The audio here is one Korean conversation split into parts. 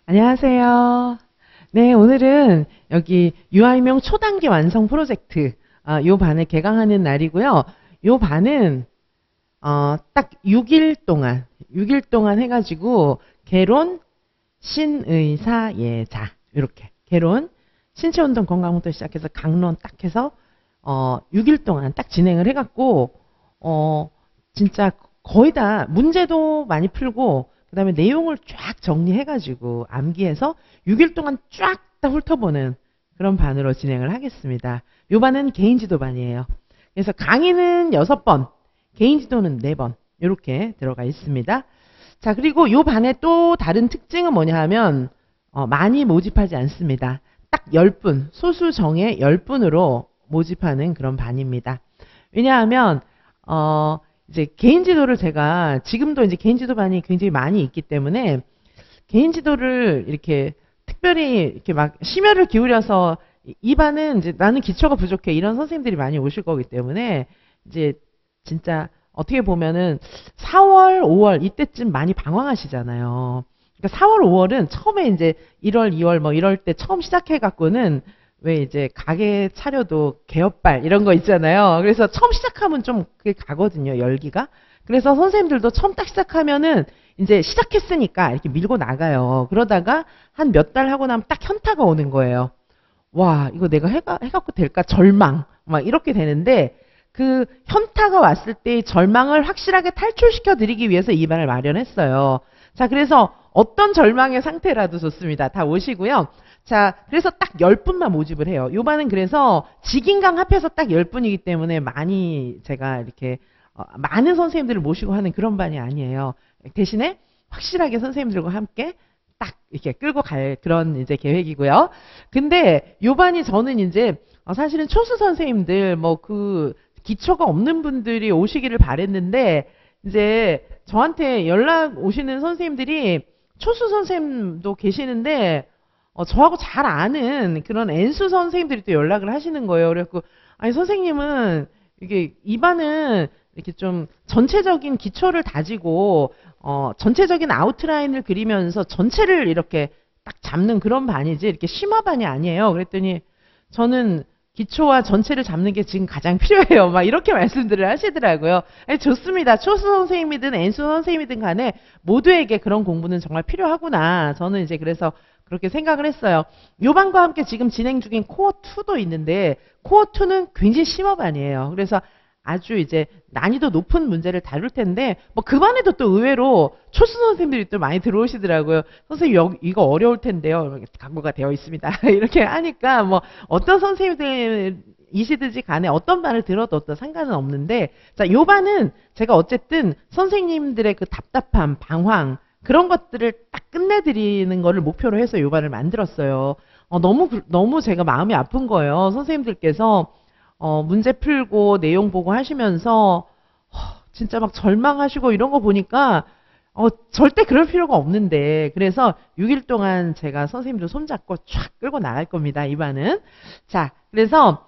안녕하세요. 네, 오늘은 여기 유아이명 초단기 완성 프로젝트, 요 반을 개강하는 날이고요. 요 반은, 딱 6일 동안 해가지고, 개론, 신의사, 예자. 이렇게. 개론, 신체운동 건강부터 시작해서 강론 딱 해서, 6일 동안 딱 진행을 해갖고, 어, 진짜 거의 다 문제도 많이 풀고, 그 다음에 내용을 쫙 정리해가지고 암기해서 6일 동안 쫙 다 훑어보는 그런 반으로 진행을 하겠습니다. 요 반은 개인지도반이에요. 그래서 강의는 6번, 개인지도는 4번 이렇게 들어가 있습니다. 자, 그리고 요 반의 또 다른 특징은 뭐냐 하면 많이 모집하지 않습니다. 딱 10분, 소수 정예 10분으로 모집하는 그런 반입니다. 왜냐하면 이제 개인지도를 제가 지금도 이제 개인지도반이 굉장히 많이 있기 때문에 개인지도를 이렇게 특별히 이렇게 막 심혈을 기울여서 이 반은 이제 나는 기초가 부족해 이런 선생님들이 많이 오실 거기 때문에 이제 진짜 어떻게 보면은 4월, 5월 이때쯤 많이 방황하시잖아요. 그러니까 4월, 5월은 처음에 이제 1월, 2월 뭐 이럴 때 처음 시작해 갖고는 왜 이제 가게 차려도 개업발 이런 거 있잖아요. 그래서 처음 시작하면 좀 그게 가거든요, 열기가. 그래서 선생님들도 처음 딱 시작하면은 이제 시작했으니까 이렇게 밀고 나가요. 그러다가 한 몇 달 하고 나면 딱 현타가 오는 거예요. 와, 이거 내가 해갖고 될까? 절망. 막 이렇게 되는데 그 현타가 왔을 때의 절망을 확실하게 탈출시켜 드리기 위해서 이 반을 마련했어요. 자, 그래서 어떤 절망의 상태라도 좋습니다. 다 오시고요. 자, 그래서 딱 10분만 모집을 해요. 요 반은 그래서 직인강 합해서 딱 10분이기 때문에 많이 제가 이렇게 많은 선생님들을 모시고 하는 그런 반이 아니에요. 대신에 확실하게 선생님들과 함께 딱 이렇게 끌고 갈 그런 이제 계획이고요. 근데 요 반이 저는 이제 사실은 초수 선생님들 뭐 그 기초가 없는 분들이 오시기를 바랬는데 이제 저한테 연락 오시는 선생님들이 초수 선생님도 계시는데 저하고 잘 아는 그런 N수 선생님들이 또 연락을 하시는 거예요. 그래갖고 아니 선생님은 이게 이 반은 이렇게 좀 전체적인 기초를 다지고 전체적인 아웃라인을 그리면서 전체를 이렇게 딱 잡는 그런 반이지 이렇게 심화반이 아니에요. 그랬더니 저는 기초와 전체를 잡는 게 지금 가장 필요해요. 막 이렇게 말씀들을 하시더라고요. 아니, 좋습니다. 초수 선생님이든 N수 선생님이든 간에 모두에게 그런 공부는 정말 필요하구나. 저는 이제 그래서 그렇게 생각을 했어요. 요 반과 함께 지금 진행 중인 코어2도 있는데 코어2는 굉장히 심화반이에요. 그래서 아주 이제 난이도 높은 문제를 다룰 텐데 뭐 그 반에도 또 의외로 초수 선생님들이 또 많이 들어오시더라고요. 선생님 이거 어려울 텐데요. 각오가 되어 있습니다. 이렇게 하니까 뭐 어떤 선생님들이시든지 간에 어떤 반을 들어도 어떤 상관은 없는데 자, 요 반은 제가 어쨌든 선생님들의 그 답답함, 방황 그런 것들을 딱 끝내드리는 거를 목표로 해서 요 반을 만들었어요. 너무 제가 마음이 아픈 거예요. 선생님들께서 문제 풀고 내용 보고 하시면서 진짜 막 절망하시고 이런 거 보니까 절대 그럴 필요가 없는데 그래서 6일 동안 제가 선생님들 손잡고 쫙 끌고 나갈 겁니다. 이 반은. 자, 그래서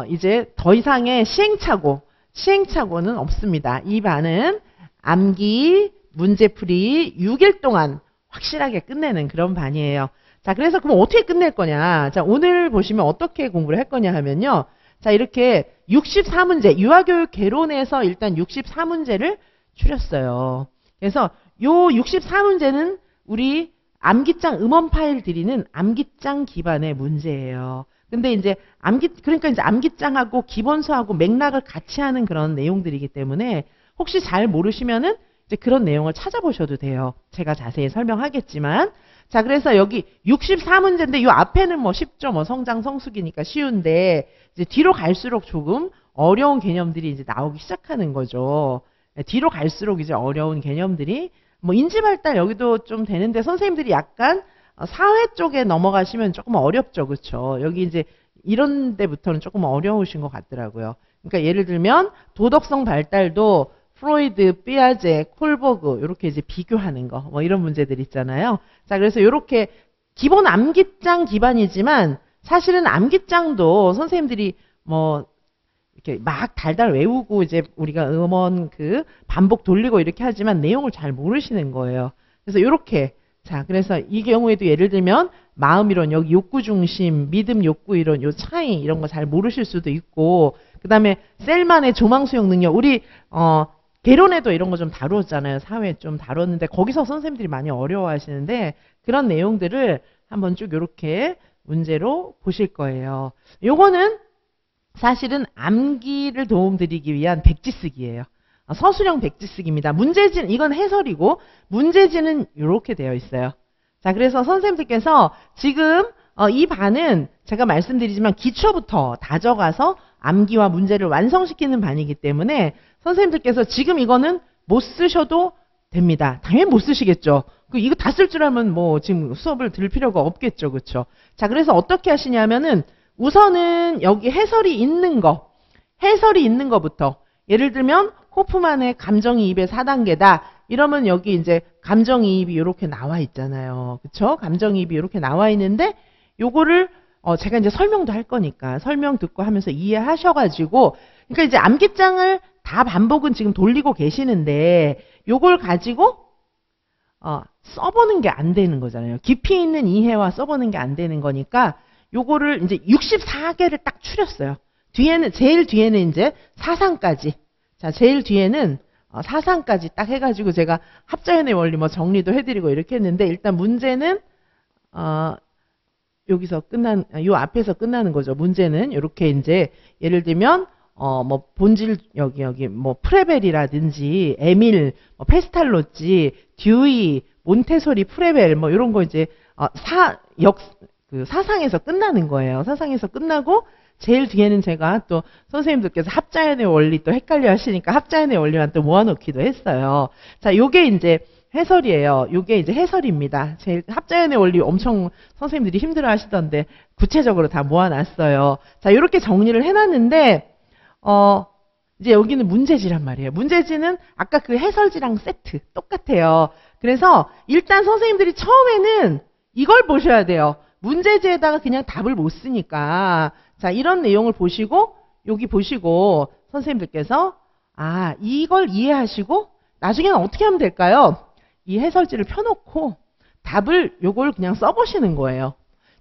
이제 더 이상의 시행착오는 없습니다. 이 반은 암기, 문제풀이 6일 동안 확실하게 끝내는 그런 반이에요. 자, 그래서 그럼 어떻게 끝낼 거냐? 자, 오늘 보시면 어떻게 공부를 할 거냐 하면요. 자, 이렇게 64문제, 유아교육 개론에서 일단 64문제를 추렸어요. 그래서 요 64문제는 우리 암기장 음원 파일 드리는 암기장 기반의 문제예요. 근데 이제 그러니까 이제 암기장하고 기본서하고 맥락을 같이 하는 그런 내용들이기 때문에 혹시 잘 모르시면은 이제 그런 내용을 찾아보셔도 돼요. 제가 자세히 설명하겠지만. 자, 그래서 여기 64문제인데 이 앞에는 뭐 쉽죠. 뭐 성장 성숙이니까 쉬운데 이제 뒤로 갈수록 조금 어려운 개념들이 이제 나오기 시작하는 거죠. 뒤로 갈수록 이제 어려운 개념들이 뭐 인지발달 여기도 좀 되는데 선생님들이 약간 사회 쪽에 넘어가시면 조금 어렵죠. 그렇죠? 여기 이제 이런 데부터는 조금 어려우신 것 같더라고요. 그러니까 예를 들면 도덕성 발달도 프로이드, 삐아제, 콜버그 이렇게 이제 비교하는 거 뭐 이런 문제들 있잖아요. 자, 그래서 이렇게 기본 암기장 기반이지만 사실은 암기장도 선생님들이 뭐 이렇게 막 달달 외우고 이제 우리가 음원 그 반복 돌리고 이렇게 하지만 내용을 잘 모르시는 거예요. 그래서 이렇게 자, 그래서 이 경우에도 예를 들면 마음 이론, 여기 욕구 중심, 믿음 욕구 이론, 요 차이 이런 거 잘 모르실 수도 있고, 그 다음에 셀만의 조망 수용 능력, 우리 개론에도 이런 거 좀 다뤘잖아요. 사회 좀 다뤘는데 거기서 선생님들이 많이 어려워하시는데 그런 내용들을 한번 쭉 이렇게 문제로 보실 거예요. 요거는 사실은 암기를 도움드리기 위한 백지 쓰기예요. 서술형 백지 쓰기입니다. 문제지는 이건 해설이고 문제지는 이렇게 되어 있어요. 자, 그래서 선생님들께서 지금 이 반은 제가 말씀드리지만 기초부터 다져가서 암기와 문제를 완성시키는 반이기 때문에 선생님들께서 지금 이거는 못 쓰셔도 됩니다. 당연히 못 쓰시겠죠. 이거 다 쓸 줄 알면 뭐 지금 수업을 들을 필요가 없겠죠. 그렇죠? 자, 그래서 어떻게 하시냐면은 우선은 여기 해설이 있는 거부터 예를 들면 호프만의 감정이입의 4단계다. 이러면 여기 이제 감정이입이 이렇게 나와 있잖아요. 그쵸? 감정이입이 이렇게 나와 있는데 요거를 제가 이제 설명도 할 거니까 설명 듣고 하면서 이해하셔가지고 그러니까 이제 암기장을 다 반복은 지금 돌리고 계시는데 요걸 가지고 써보는 게 안 되는 거잖아요. 깊이 있는 이해와 써보는 게 안 되는 거니까 요거를 이제 64개를 딱 추렸어요. 뒤에는 제일 뒤에는 이제 사상까지. 자, 제일 뒤에는 사상까지 딱 해가지고 제가 합자연의 원리 뭐 정리도 해드리고 이렇게 했는데 일단 문제는 여기서 요 앞에서 끝나는 거죠. 문제는 이렇게 이제 예를 들면 뭐 본질 여기 뭐 프레벨이라든지 에밀, 뭐 페스탈로찌, 듀이, 몬테소리, 프레벨 뭐 이런 거 이제 사상에서 끝나는 거예요. 사상에서 끝나고 제일 뒤에는 제가 또 선생님들께서 합자연의 원리 또 헷갈려 하시니까 합자연의 원리만 또 모아놓기도 했어요. 자, 요게 이제 해설이에요. 요게 이제 해설입니다. 제일 합자연의 원리 엄청 선생님들이 힘들어 하시던데 구체적으로 다 모아놨어요. 자, 요렇게 정리를 해놨는데 이제 여기는 문제지란 말이에요. 문제지는 아까 그 해설지랑 세트 똑같아요. 그래서 일단 선생님들이 처음에는 이걸 보셔야 돼요. 문제지에다가 그냥 답을 못 쓰니까 자, 이런 내용을 보시고 여기 보시고 선생님들께서 이걸 이해하시고 나중에는 어떻게 하면 될까요? 이 해설지를 펴놓고 답을 요걸 그냥 써보시는 거예요.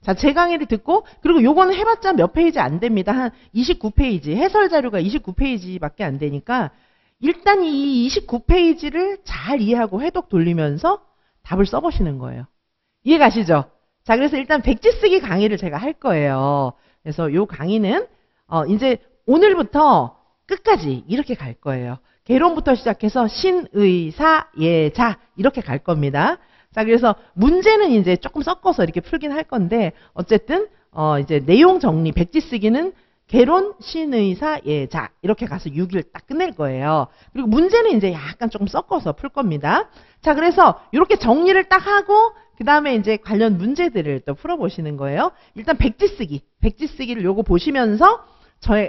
자, 제 강의를 듣고 그리고 요거는 해봤자 몇 페이지 안 됩니다. 한 29페이지. 해설 자료가 29페이지밖에 안 되니까 일단 이 29페이지를 잘 이해하고 회독 돌리면서 답을 써보시는 거예요. 이해가시죠? 자, 그래서 일단 백지 쓰기 강의를 제가 할 거예요. 그래서 요 강의는 이제 오늘부터 끝까지 이렇게 갈 거예요. 개론부터 시작해서 신의사예자 이렇게 갈 겁니다. 자, 그래서 문제는 이제 조금 섞어서 이렇게 풀긴 할 건데 어쨌든 이제 내용 정리 백지 쓰기는 개론, 신의사예자 이렇게 가서 6일 딱 끝낼 거예요. 그리고 문제는 이제 약간 조금 섞어서 풀 겁니다. 자, 그래서 이렇게 정리를 딱 하고 그 다음에 이제 관련 문제들을 또 풀어보시는 거예요. 일단 백지 쓰기를 요거 보시면서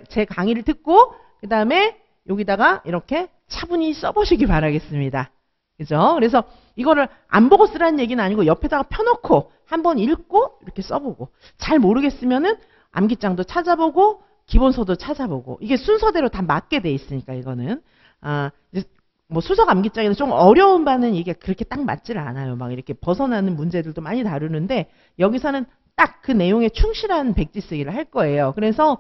제 강의를 듣고 그 다음에 여기다가 이렇게 차분히 써보시기 바라겠습니다. 그죠? 그래서 이거를 안 보고 쓰라는 얘기는 아니고 옆에다가 펴놓고 한번 읽고 이렇게 써보고 잘 모르겠으면은 암기장도 찾아보고 기본서도 찾아보고 이게 순서대로 다 맞게 돼 있으니까 이거는 이제 뭐 수석 암기장에는 좀 어려운 바는 이게 그렇게 딱 맞지를 않아요. 막 이렇게 벗어나는 문제들도 많이 다루는데 여기서는 딱 그 내용에 충실한 백지 쓰기를 할 거예요. 그래서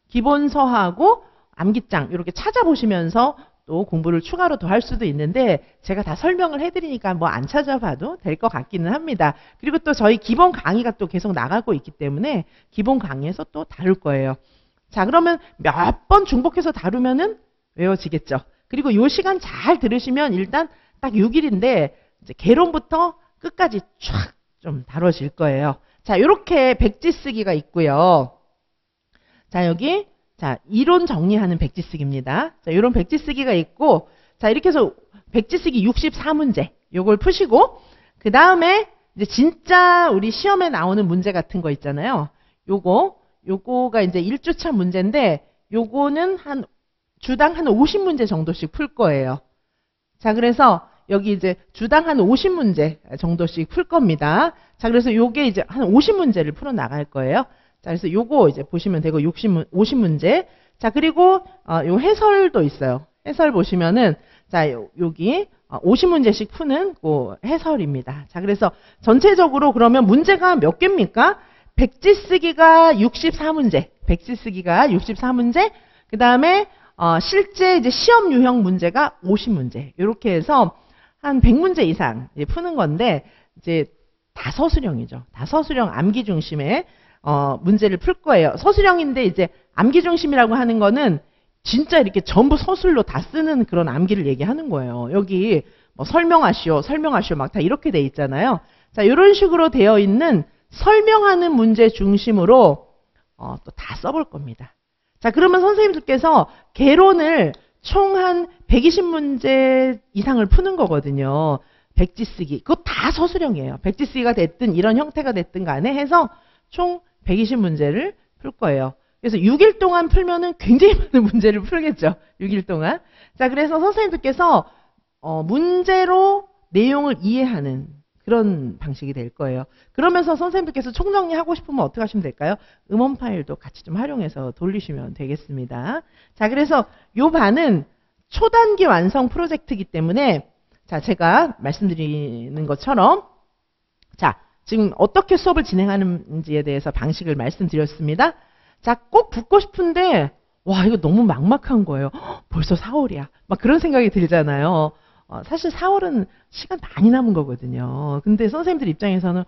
기본서하고 암기장 이렇게 찾아보시면서 또 공부를 추가로 더 할 수도 있는데 제가 다 설명을 해드리니까 뭐 안 찾아봐도 될 것 같기는 합니다. 그리고 또 저희 기본 강의가 또 계속 나가고 있기 때문에 기본 강의에서 또 다룰 거예요. 자, 그러면 몇 번 중복해서 다루면은 외워지겠죠. 그리고 요 시간 잘 들으시면 일단 딱 6일인데 이제 개론부터 끝까지 쫙 좀 다뤄질 거예요. 자, 요렇게 백지 쓰기가 있고요. 자, 여기 자, 이론 정리하는 백지 쓰기입니다. 자, 요런 백지 쓰기가 있고 자, 이렇게 해서 백지 쓰기 64문제 요걸 푸시고 그 다음에 이제 진짜 우리 시험에 나오는 문제 같은 거 있잖아요. 요거가 이제 1주차 문제인데 요거는 한 주당 한 50문제 정도씩 풀 거예요. 자, 그래서 여기 이제 주당 한 50문제 정도씩 풀 겁니다. 자, 그래서 요게 이제 한 50문제를 풀어 나갈 거예요. 자, 그래서 요거 이제 보시면 되고 50문제. 자, 그리고 요 해설도 있어요. 해설 보시면은 자, 여기 50문제씩 푸는 그 해설입니다. 자, 그래서 전체적으로 그러면 문제가 몇 개입니까? 백지 쓰기가 64문제. 백지 쓰기가 64문제. 그 다음에 실제 이제 시험 유형 문제가 50문제. 이렇게 해서 한 100문제 이상 이제 푸는 건데, 이제 다 서술형이죠. 다 서술형 암기 중심의 문제를 풀 거예요. 서술형인데 이제 암기 중심이라고 하는 거는 진짜 이렇게 전부 서술로 다 쓰는 그런 암기를 얘기하는 거예요. 여기 뭐 설명하시오 막 다 이렇게 돼 있잖아요. 자, 이런 식으로 되어 있는 설명하는 문제 중심으로 또 다 써볼 겁니다. 자, 그러면 선생님들께서 개론을 총 한 120문제 이상을 푸는 거거든요. 백지 쓰기. 그거 다 서술형이에요. 백지 쓰기가 됐든 이런 형태가 됐든 간에 해서 총 120문제를 풀 거예요. 그래서 6일 동안 풀면은 굉장히 많은 문제를 풀겠죠. 6일 동안. 자, 그래서 선생님들께서 문제로 내용을 이해하는 그런 방식이 될 거예요. 그러면서 선생님들께서 총정리하고 싶으면 어떻게 하시면 될까요? 음원 파일도 같이 좀 활용해서 돌리시면 되겠습니다. 자, 그래서 요 반은 초단기 완성 프로젝트이기 때문에 자, 제가 말씀드리는 것처럼 자, 지금 어떻게 수업을 진행하는지에 대해서 방식을 말씀드렸습니다. 자, 꼭 붙고 싶은데 와, 이거 너무 막막한 거예요. 벌써 4월이야. 막 그런 생각이 들잖아요. 사실 4월은 시간 많이 남은 거거든요. 근데 선생님들 입장에서는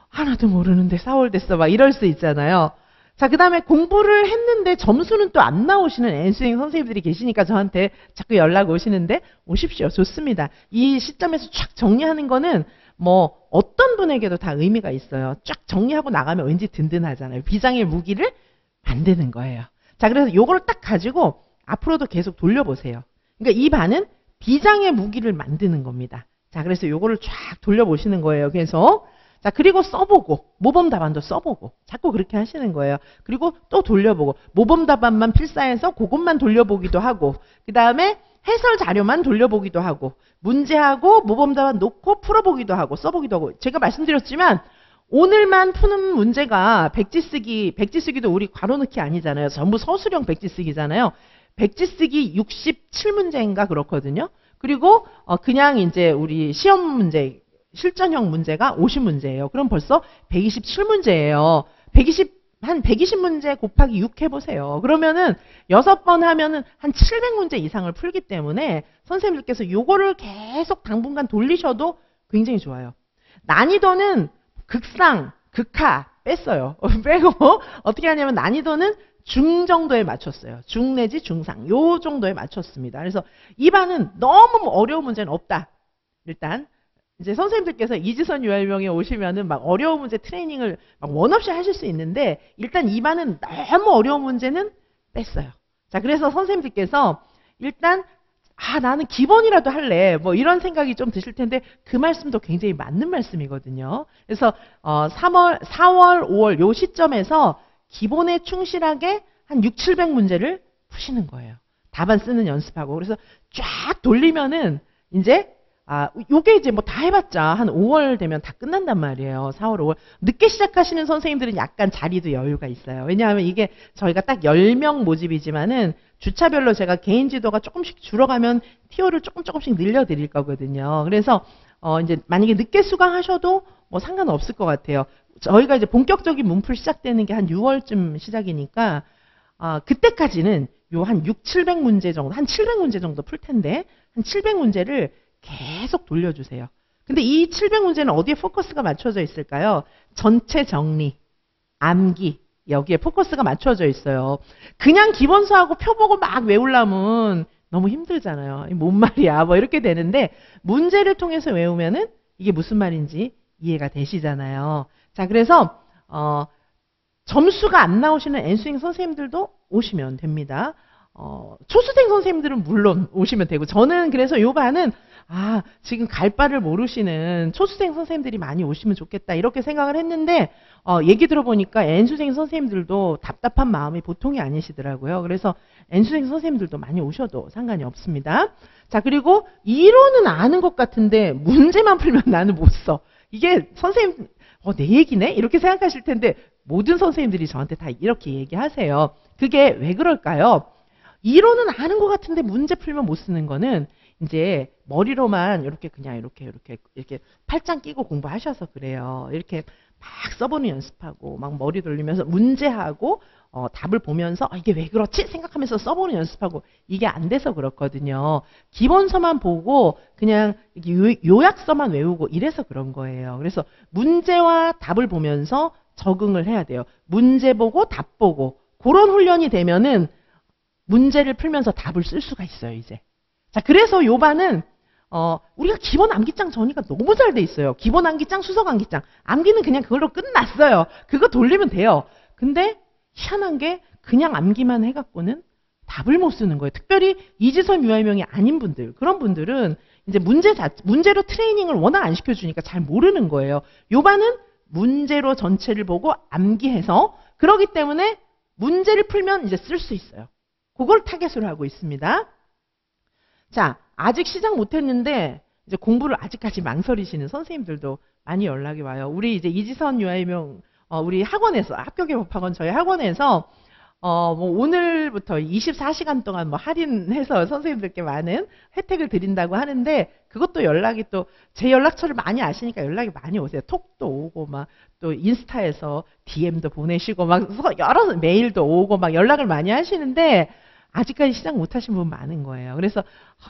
하나도 모르는데 4월 됐어. 막 이럴 수 있잖아요. 자, 그 다음에 공부를 했는데 점수는 또 안 나오시는 N수행 선생님들이 계시니까 저한테 자꾸 연락 오시는데 오십시오. 좋습니다. 이 시점에서 쫙 정리하는 거는 뭐 어떤 분에게도 다 의미가 있어요. 쫙 정리하고 나가면 왠지 든든하잖아요. 비장의 무기를 만드는 거예요. 자, 그래서 요걸 딱 가지고 앞으로도 계속 돌려보세요. 그러니까 이 반은 비장의 무기를 만드는 겁니다. 자, 그래서 요거를 쫙 돌려보시는 거예요. 그래서 자, 그리고 써보고 모범 답안도 써보고 자꾸 그렇게 하시는 거예요. 그리고 또 돌려보고 모범 답안만 필사해서 그것만 돌려보기도 하고 그 다음에 해설 자료만 돌려보기도 하고 문제하고 모범 답안 놓고 풀어보기도 하고 써보기도 하고 제가 말씀드렸지만 오늘만 푸는 문제가 백지 쓰기도 우리 괄호넣기 아니잖아요. 전부 서술형 백지 쓰기잖아요. 백지 쓰기 67문제인가 그렇거든요. 그리고 그냥 이제 우리 시험 문제 실전형 문제가 50문제예요. 그럼 벌써 127문제예요. 한 120문제 곱하기 6 해보세요. 그러면은 6번 하면은 한 700문제 이상을 풀기 때문에 선생님들께서 요거를 계속 당분간 돌리셔도 굉장히 좋아요. 난이도는 극상, 극하 뺐어요. 빼고 어떻게 하냐면 난이도는 중 정도에 맞췄어요. 중 내지 중상 요 정도에 맞췄습니다. 그래서 이 반은 너무 어려운 문제는 없다. 일단 이제 선생님들께서 이지선 유알명에 오시면은 막 어려운 문제 트레이닝을 막 원 없이 하실 수 있는데 일단 이 반은 너무 어려운 문제는 뺐어요. 자, 그래서 선생님들께서 일단 나는 기본이라도 할래 뭐 이런 생각이 좀 드실 텐데 그 말씀도 굉장히 맞는 말씀이거든요. 그래서 4월, 5월 요 시점에서 기본에 충실하게 한 6, 700문제를 푸시는 거예요. 답안 쓰는 연습하고. 그래서 쫙 돌리면은 이제 요게 이제 뭐 다 해봤자 한 5월 되면 다 끝난단 말이에요. 4월, 5월. 늦게 시작하시는 선생님들은 약간 자리도 여유가 있어요. 왜냐하면 이게 저희가 딱 10명 모집이지만은 주차별로 제가 개인 지도가 조금씩 줄어가면 티오를 조금씩 늘려드릴 거거든요. 그래서 이제 만약에 늦게 수강하셔도 뭐 상관없을 것 같아요. 저희가 이제 본격적인 문풀 시작되는 게 한 6월쯤 시작이니까 그때까지는 요 한 6, 700문제 정도, 한 700문제 정도 풀 텐데 한 700문제를 계속 돌려주세요. 근데 이 700문제는 어디에 포커스가 맞춰져 있을까요? 전체 정리, 암기 여기에 포커스가 맞춰져 있어요. 그냥 기본서하고 표 보고 막 외우려면 너무 힘들잖아요. 뭔 말이야 뭐 이렇게 되는데 문제를 통해서 외우면은 이게 무슨 말인지 이해가 되시잖아요. 자, 그래서 점수가 안 나오시는 N수행 선생님들도 오시면 됩니다. 초수생 선생님들은 물론 오시면 되고 저는 그래서 요 반은 지금 갈 바를 모르시는 초수생 선생님들이 많이 오시면 좋겠다 이렇게 생각을 했는데 얘기 들어보니까 N수생 선생님들도 답답한 마음이 보통이 아니시더라고요. 그래서 N수생 선생님들도 많이 오셔도 상관이 없습니다. 자, 그리고 이론은 아는 것 같은데 문제만 풀면 나는 못 써. 이게 선생님 내 얘기네? 이렇게 생각하실 텐데 모든 선생님들이 저한테 다 이렇게 얘기하세요. 그게 왜 그럴까요? 이론은 아는 것 같은데 문제 풀면 못 쓰는 거는 이제 머리로만 이렇게 그냥 이렇게 팔짱 끼고 공부하셔서 그래요. 이렇게 막 써보는 연습하고 막 머리 돌리면서 문제하고 답을 보면서 이게 왜 그렇지 생각하면서 써보는 연습하고 이게 안 돼서 그렇거든요. 기본서만 보고 그냥 요약서만 외우고 이래서 그런 거예요. 그래서 문제와 답을 보면서 적응을 해야 돼요. 문제 보고 답 보고 그런 훈련이 되면은 문제를 풀면서 답을 쓸 수가 있어요, 이제. 자, 그래서 요 반은 우리가 기본 암기장 정리가 너무 잘 돼 있어요. 기본 암기장, 수석 암기장. 암기는 그냥 그걸로 끝났어요. 그거 돌리면 돼요. 근데 희한한 게 그냥 암기만 해갖고는 답을 못 쓰는 거예요. 특별히 이지선 유아명이 아닌 분들, 그런 분들은 이제 문제로 트레이닝을 워낙 안 시켜주니까 잘 모르는 거예요. 요 반은 문제로 전체를 보고 암기해서 그러기 때문에 문제를 풀면 이제 쓸 수 있어요. 그걸 타겟으로 하고 있습니다. 자, 아직 시작 못했는데 이제 공부를 아직까지 망설이시는 선생님들도 많이 연락이 와요. 우리 이제 이지선 유아명 우리 학원에서 학교개법학원 저희 학원에서 뭐 오늘부터 24시간 동안 뭐 할인해서 선생님들께 많은 혜택을 드린다고 하는데 그것도 연락이 또 제 연락처를 많이 아시니까 연락이 많이 오세요. 톡도 오고 막 또 인스타에서 DM도 보내시고 막 여러 메일도 오고 막 연락을 많이 하시는데 아직까지 시작 못하신 분 많은 거예요. 그래서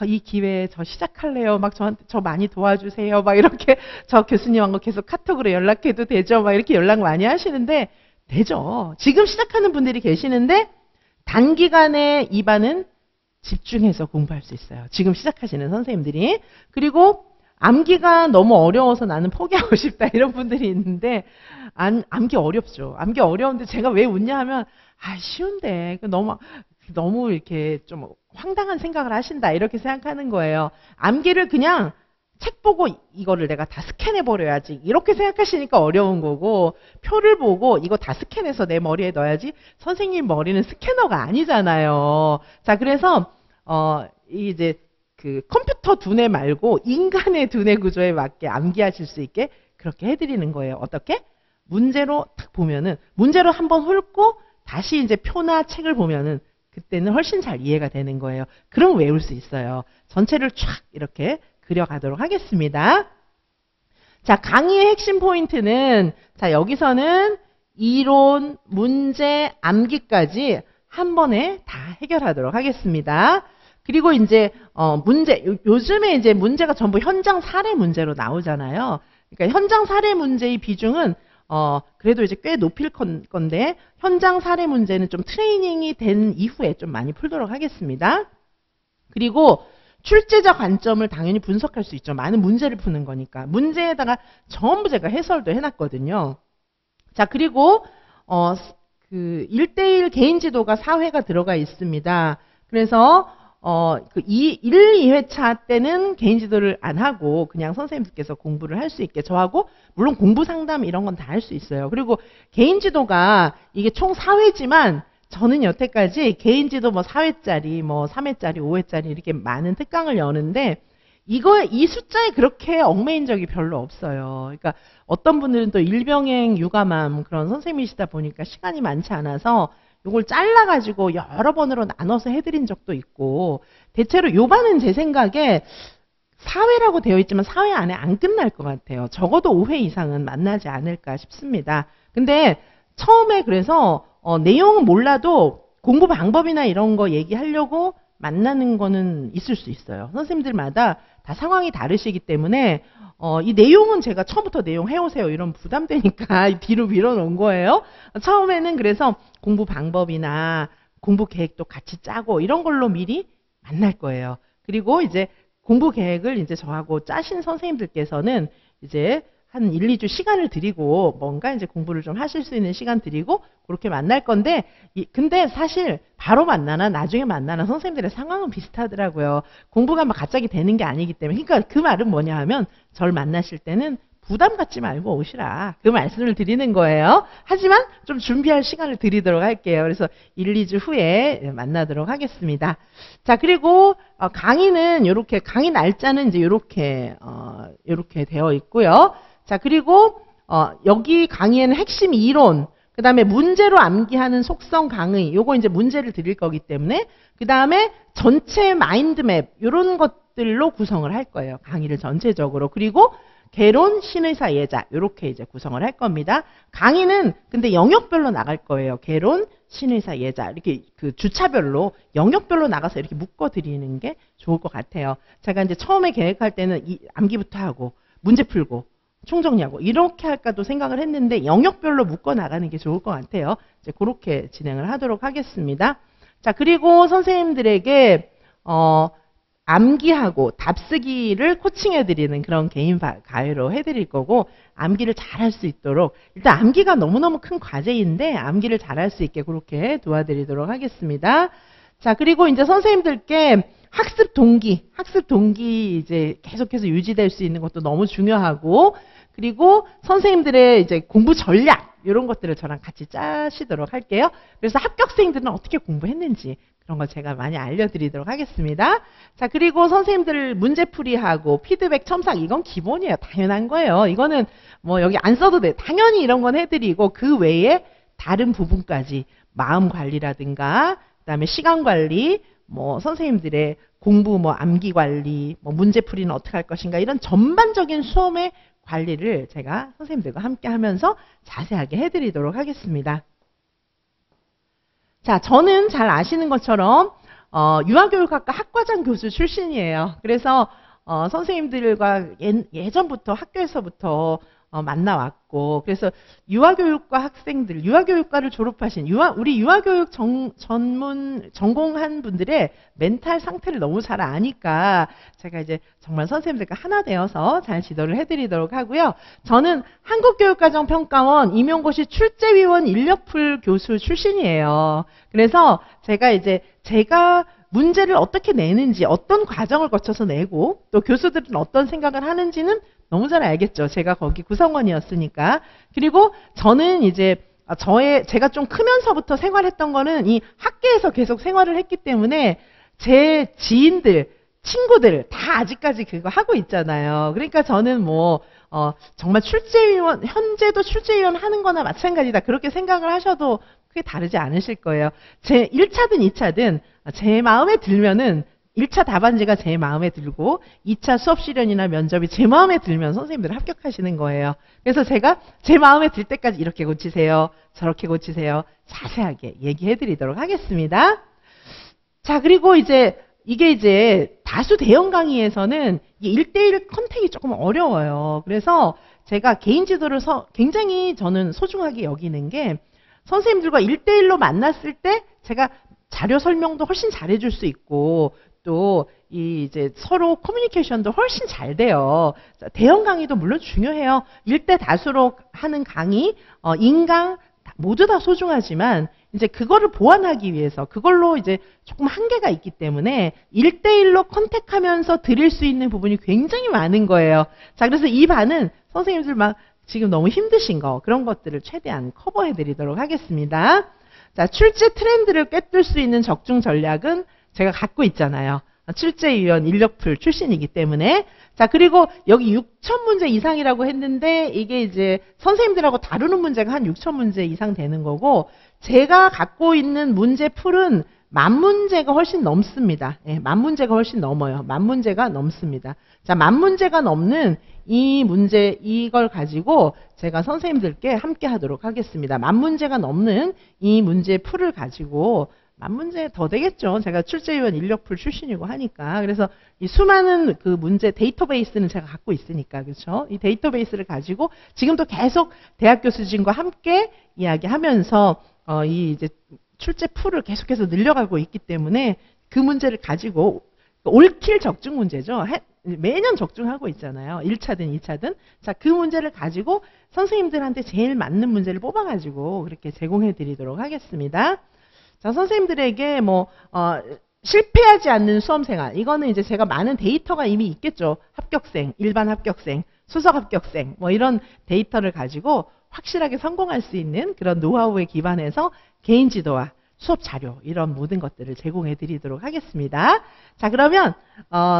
이 기회에 저 시작할래요. 막 저한테 저 많이 도와주세요. 막 이렇게 저 교수님하고 계속 카톡으로 연락해도 되죠. 막 이렇게 연락 많이 하시는데 되죠. 지금 시작하는 분들이 계시는데 단기간에 이 반은 집중해서 공부할 수 있어요. 지금 시작하시는 선생님들이. 그리고 암기가 너무 어려워서 나는 포기하고 싶다 이런 분들이 있는데 암기 어렵죠. 암기 어려운데 제가 왜 웃냐 하면 쉬운데 너무 이렇게 좀 황당한 생각을 하신다 이렇게 생각하는 거예요. 암기를 그냥 책 보고 이거를 내가 다 스캔해 버려야지 이렇게 생각하시니까 어려운 거고 표를 보고 이거 다 스캔해서 내 머리에 넣어야지 선생님 머리는 스캐너가 아니잖아요. 자, 그래서 이제 그 컴퓨터 두뇌 말고 인간의 두뇌 구조에 맞게 암기하실 수 있게 그렇게 해드리는 거예요. 어떻게? 문제로 딱 보면은 문제로 한번 훑고 다시 이제 표나 책을 보면은 그때는 훨씬 잘 이해가 되는 거예요. 그럼 외울 수 있어요. 전체를 촥 이렇게 그려가도록 하겠습니다. 자, 강의의 핵심 포인트는 자, 여기서는 이론, 문제, 암기까지 한 번에 다 해결하도록 하겠습니다. 그리고 이제 요즘에 이제 문제가 전부 현장 사례 문제로 나오잖아요. 그러니까 현장 사례 문제의 비중은 그래도 이제 꽤 높일 건데 현장 사례 문제는 좀 트레이닝이 된 이후에 좀 많이 풀도록 하겠습니다. 그리고 출제자 관점을 당연히 분석할 수 있죠. 많은 문제를 푸는 거니까. 문제에다가 전부 제가 해설도 해놨거든요. 자, 그리고 그 1대1 개인 지도가 4회가 들어가 있습니다. 그래서 그 1, 2회차 때는 개인 지도를 안 하고 그냥 선생님들께서 공부를 할 수 있게 저하고 물론 공부 상담 이런 건 다 할 수 있어요. 그리고 개인 지도가 이게 총 4회지만 저는 여태까지 개인 지도 뭐 4회짜리, 뭐 3회짜리, 5회짜리 이렇게 많은 특강을 여는데 이 숫자에 그렇게 얽매인 적이 별로 없어요. 그러니까 어떤 분들은 또 일병행 육아맘 그런 선생님이시다 보니까 시간이 많지 않아서 이걸 잘라가지고 여러 번으로 나눠서 해드린 적도 있고 대체로 요 반은 제 생각에 4회라고 되어 있지만 4회 안에 안 끝날 것 같아요. 적어도 5회 이상은 만나지 않을까 싶습니다. 근데 처음에 그래서 내용은 몰라도 공부 방법이나 이런 거 얘기하려고 만나는 거는 있을 수 있어요. 선생님들마다 다 상황이 다르시기 때문에 이 내용은 제가 처음부터 내용 해오세요 이런 부담되니까 뒤로 밀어놓은 거예요. 처음에는 그래서 공부 방법이나 공부 계획도 같이 짜고 이런 걸로 미리 만날 거예요. 그리고 이제 공부 계획을 이제 저하고 짜신 선생님들께서는 이제 한 1, 2주 시간을 드리고 뭔가 이제 공부를 좀 하실 수 있는 시간 드리고 그렇게 만날 건데 근데 사실 바로 만나나 나중에 만나나 선생님들의 상황은 비슷하더라고요. 공부가 막 갑자기 되는 게 아니기 때문에 그러니까 그 말은 뭐냐 하면 저를 만나실 때는 부담 갖지 말고 오시라. 그 말씀을 드리는 거예요. 하지만 좀 준비할 시간을 드리도록 할게요. 그래서 1, 2주 후에 만나도록 하겠습니다. 자, 그리고 강의는 요렇게 강의 날짜는 이제 요렇게 되어 있고요. 자, 그리고 여기 강의에는 핵심 이론, 그 다음에 문제로 암기하는 속성 강의, 요거 이제 문제를 드릴 거기 때문에 그 다음에 전체 마인드맵 이런 것 것들로 구성을 할 거예요. 강의를 전체적으로. 그리고 개론, 신의사, 예자 이렇게 이제 구성을 할 겁니다. 강의는 근데 영역별로 나갈 거예요. 개론, 신의사, 예자 이렇게 그 주차별로 영역별로 나가서 이렇게 묶어 드리는 게 좋을 것 같아요. 제가 이제 처음에 계획할 때는 이 암기부터 하고 문제 풀고 총정리하고 이렇게 할까도 생각을 했는데 영역별로 묶어 나가는 게 좋을 것 같아요. 이제 그렇게 진행을 하도록 하겠습니다. 자, 그리고 선생님들에게 암기하고 답쓰기를 코칭해드리는 그런 개인 과외로 해드릴 거고, 암기를 잘할 수 있도록, 일단 암기가 너무너무 큰 과제인데 암기를 잘할 수 있게 그렇게 도와드리도록 하겠습니다. 자, 그리고 이제 선생님들께 학습 동기 이제 계속해서 유지될 수 있는 것도 너무 중요하고, 그리고 선생님들의 이제 공부 전략 이런 것들을 저랑 같이 짜시도록 할게요. 그래서 합격생들은 어떻게 공부했는지 그런 거 제가 많이 알려드리도록 하겠습니다. 자, 그리고 선생님들 문제풀이하고 피드백 첨삭 이건 기본이에요. 당연한 거예요. 이거는 뭐 여기 안 써도 돼. 당연히 이런 건 해드리고 그 외에 다른 부분까지 마음 관리라든가 그다음에 시간 관리, 뭐 선생님들의 공부 뭐 암기 관리, 뭐 문제풀이는 어떻게 할 것인가 이런 전반적인 수업의 관리를 제가 선생님들과 함께 하면서 자세하게 해드리도록 하겠습니다. 자, 저는 잘 아시는 것처럼 유아교육학과 학과장 교수 출신이에요. 그래서 선생님들과 예전부터 학교에서부터 만나왔고, 그래서 유아교육과 학생들, 유아교육과를 졸업하신 우리 유아교육 전공한 분들의 멘탈 상태를 너무 잘 아니까 제가 이제 정말 선생님들과 하나 되어서 잘 지도를 해드리도록 하고요. 저는 한국교육과정평가원 임용고시 출제위원 인력풀 교수 출신이에요. 그래서 제가 문제를 어떻게 내는지, 어떤 과정을 거쳐서 내고, 또 교수들은 어떤 생각을 하는지는 너무 잘 알겠죠. 제가 거기 구성원이었으니까. 그리고 저는 이제 제가 좀 크면서부터 생활했던 거는 이 학계에서 계속 생활을 했기 때문에 제 지인들, 친구들 다 아직까지 그거 하고 있잖아요. 그러니까 저는 정말 출제위원, 현재도 출제위원 하는 거나 마찬가지다. 그렇게 생각을 하셔도 크게 다르지 않으실 거예요. 제 1차든 2차든 제 마음에 들면은 1차 답안지가 제 마음에 들고 2차 수업 시련이나 면접이 제 마음에 들면 선생님들 합격하시는 거예요. 그래서 제가 제 마음에 들 때까지 이렇게 고치세요. 저렇게 고치세요. 자세하게 얘기해 드리도록 하겠습니다. 자, 그리고 이게 다수 대형 강의에서는 1대1 컨택이 조금 어려워요. 그래서 제가 개인 지도를 굉장히 저는 소중하게 여기는 게 선생님들과 1대1로 만났을 때 제가 자료 설명도 훨씬 잘해줄 수 있고 또 이제 서로 커뮤니케이션도 훨씬 잘 돼요. 대형 강의도 물론 중요해요. 1대 다수로 하는 강의, 인강 모두 다 소중하지만 이제 그거를 보완하기 위해서 그걸로 이제 조금 한계가 있기 때문에 1대1로 컨택하면서 드릴 수 있는 부분이 굉장히 많은 거예요. 자, 그래서 이 반은 선생님들 막 지금 너무 힘드신 거 그런 것들을 최대한 커버해 드리도록 하겠습니다. 자, 출제 트렌드를 꿰뚫 수 있는 적중 전략은 제가 갖고 있잖아요. 출제위원 인력풀 출신이기 때문에. 자, 그리고 여기 6,000문제 이상이라고 했는데 이게 이제 선생님들하고 다루는 문제가 한 6,000문제 이상 되는 거고 제가 갖고 있는 문제 풀은 10,000문제가 훨씬 넘습니다. 예, 10,000문제가 훨씬 넘어요. 10,000문제가 넘습니다. 자, 10,000문제가 넘는 이 문제, 이걸 가지고 제가 선생님들께 함께 하도록 하겠습니다. 10,000문제가 넘는 이 문제 풀을 가지고 10,000문제 더 되겠죠. 제가 출제위원 인력풀 출신이고 하니까. 그래서 이 수많은 그 문제 데이터베이스는 제가 갖고 있으니까. 그렇죠? 이 데이터베이스를 가지고 지금도 계속 대학 교수진과 함께 이야기하면서 이 이제 출제 풀을 계속해서 늘려가고 있기 때문에 그 문제를 가지고 올킬 적중 문제죠. 매년 적중하고 있잖아요. 1차든 2차든. 자, 그 문제를 가지고 선생님들한테 제일 맞는 문제를 뽑아가지고 그렇게 제공해 드리도록 하겠습니다. 자, 선생님들에게 실패하지 않는 수험생활. 이거는 이제 제가 많은 데이터가 이미 있겠죠. 합격생, 일반 합격생, 수석 합격생, 이런 데이터를 가지고 확실하게 성공할 수 있는 그런 노하우에 기반해서 개인 지도와 수업 자료 이런 모든 것들을 제공해 드리도록 하겠습니다. 자, 그러면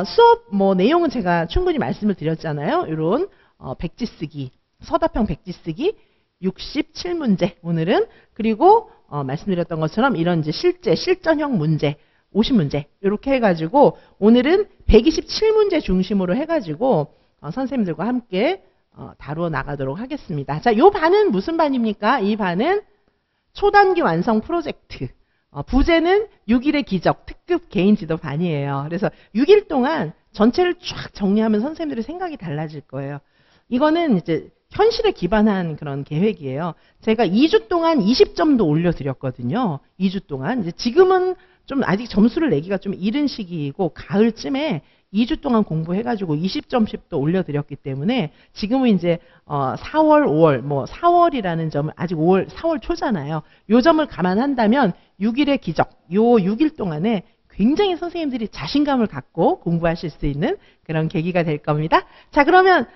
수업 내용은 제가 충분히 말씀을 드렸잖아요. 이런 백지 쓰기, 서답형 백지 쓰기 67문제 오늘은. 그리고 말씀드렸던 것처럼 이런 이제 실전형 문제 50문제 이렇게 해가지고 오늘은 127문제 중심으로 해가지고 선생님들과 함께 다루어 나가도록 하겠습니다. 자, 이 반은 무슨 반입니까? 이 반은 초단기 완성 프로젝트. 부제는 6일의 기적 특급 개인 지도 반이에요. 그래서 6일 동안 전체를 쫙 정리하면 선생님들의 생각이 달라질 거예요. 이거는 이제 현실에 기반한 그런 계획이에요. 제가 2주 동안 20점도 올려드렸거든요. 2주 동안. 이제 지금은 좀 아직 점수를 내기가 좀 이른 시기이고 가을쯤에 2주 동안 공부해가지고 20점씩도 올려드렸기 때문에 지금은 이제 4월, 5월, 뭐 4월이라는 점을 아직 4월 초잖아요. 요 점을 감안한다면 6일의 기적, 요 6일 동안에 굉장히 선생님들이 자신감을 갖고 공부하실 수 있는 그런 계기가 될 겁니다. 자, 그러면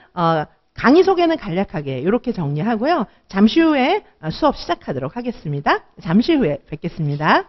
강의 소개는 간략하게 이렇게 정리하고요. 잠시 후에 수업 시작하도록 하겠습니다. 잠시 후에 뵙겠습니다.